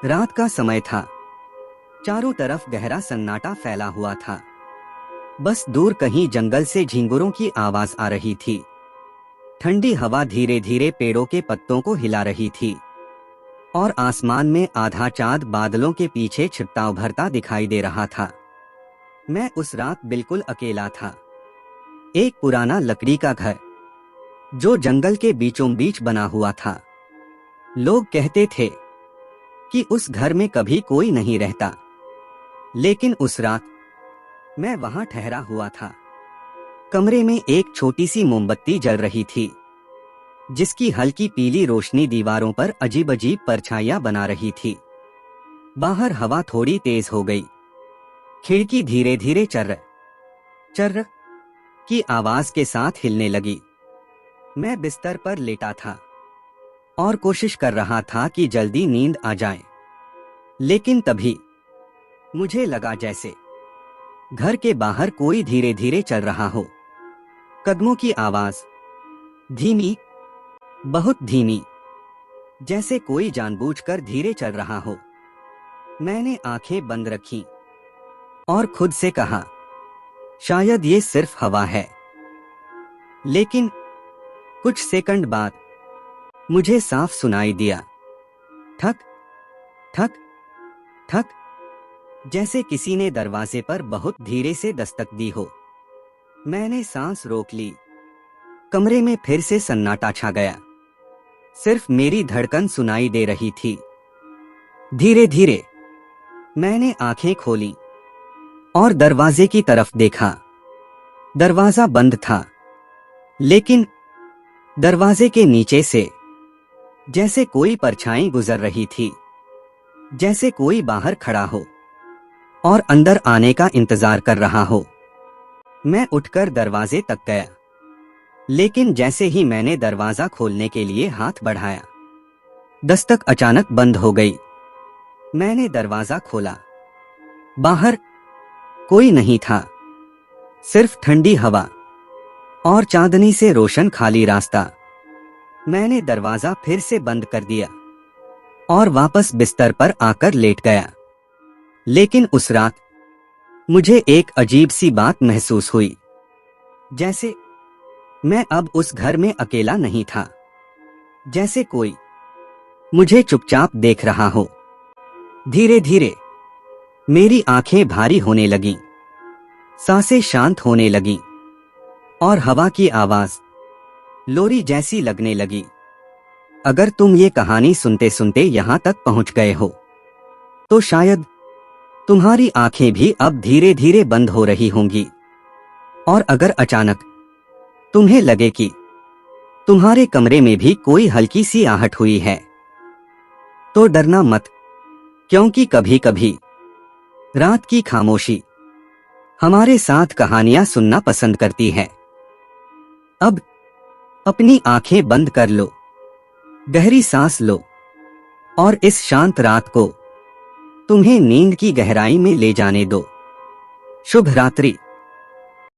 रात का समय था। चारों तरफ गहरा सन्नाटा फैला हुआ था। बस दूर कहीं जंगल से झिंगुरों की आवाज आ रही थी। ठंडी हवा धीरे धीरे पेड़ों के पत्तों को हिला रही थी और आसमान में आधा चांद बादलों के पीछे छिपता उभरता दिखाई दे रहा था। मैं उस रात बिल्कुल अकेला था। एक पुराना लकड़ी का घर जो जंगल के बीचों बीच बना हुआ था। लोग कहते थे कि उस घर में कभी कोई नहीं रहता, लेकिन उस रात मैं वहां ठहरा हुआ था। कमरे में एक छोटी सी मोमबत्ती जल रही थी, जिसकी हल्की पीली रोशनी दीवारों पर अजीब अजीब परछाइयां बना रही थी। बाहर हवा थोड़ी तेज हो गई। खिड़की धीरे धीरे चर्र की आवाज के साथ हिलने लगी। मैं बिस्तर पर लेटा था और कोशिश कर रहा था कि जल्दी नींद आ जाए, लेकिन तभी मुझे लगा जैसे घर के बाहर कोई धीरे धीरे चल रहा हो। कदमों की आवाज, धीमी, बहुत धीमी, जैसे कोई जानबूझकर धीरे चल रहा हो। मैंने आंखें बंद रखीं और खुद से कहा, शायद ये सिर्फ हवा है। लेकिन कुछ सेकंड बाद मुझे साफ सुनाई दिया, ठक ठक ठक, जैसे किसी ने दरवाजे पर बहुत धीरे से दस्तक दी हो। मैंने सांस रोक ली। कमरे में फिर से सन्नाटा छा गया। सिर्फ मेरी धड़कन सुनाई दे रही थी। धीरे धीरे मैंने आंखें खोली और दरवाजे की तरफ देखा। दरवाजा बंद था, लेकिन दरवाजे के नीचे से जैसे कोई परछाई गुजर रही थी, जैसे कोई बाहर खड़ा हो और अंदर आने का इंतजार कर रहा हो। मैं उठकर दरवाजे तक गया, लेकिन जैसे ही मैंने दरवाजा खोलने के लिए हाथ बढ़ाया, दस्तक अचानक बंद हो गई। मैंने दरवाजा खोला। बाहर कोई नहीं था, सिर्फ ठंडी हवा और चांदनी से रोशन खाली रास्ता। मैंने दरवाजा फिर से बंद कर दिया और वापस बिस्तर पर आकर लेट गया। लेकिन उस रात मुझे एक अजीब सी बात महसूस हुई, जैसे मैं अब उस घर में अकेला नहीं था, जैसे कोई मुझे चुपचाप देख रहा हो। धीरे धीरे मेरी आंखें भारी होने लगीं, सांसें शांत होने लगीं और हवा की आवाज लोरी जैसी लगने लगी। अगर तुम ये कहानी सुनते सुनते यहां तक पहुंच गए हो, तो शायद तुम्हारी आंखें भी अब धीरे धीरे बंद हो रही होंगी। और अगर अचानक तुम्हें लगे कि तुम्हारे कमरे में भी कोई हल्की सी आहट हुई है, तो डरना मत, क्योंकि कभी कभी रात की खामोशी हमारे साथ कहानियां सुनना पसंद करती है। अब अपनी आंखें बंद कर लो, गहरी सांस लो और इस शांत रात को तुम्हें नींद की गहराई में ले जाने दो। शुभ रात्रि।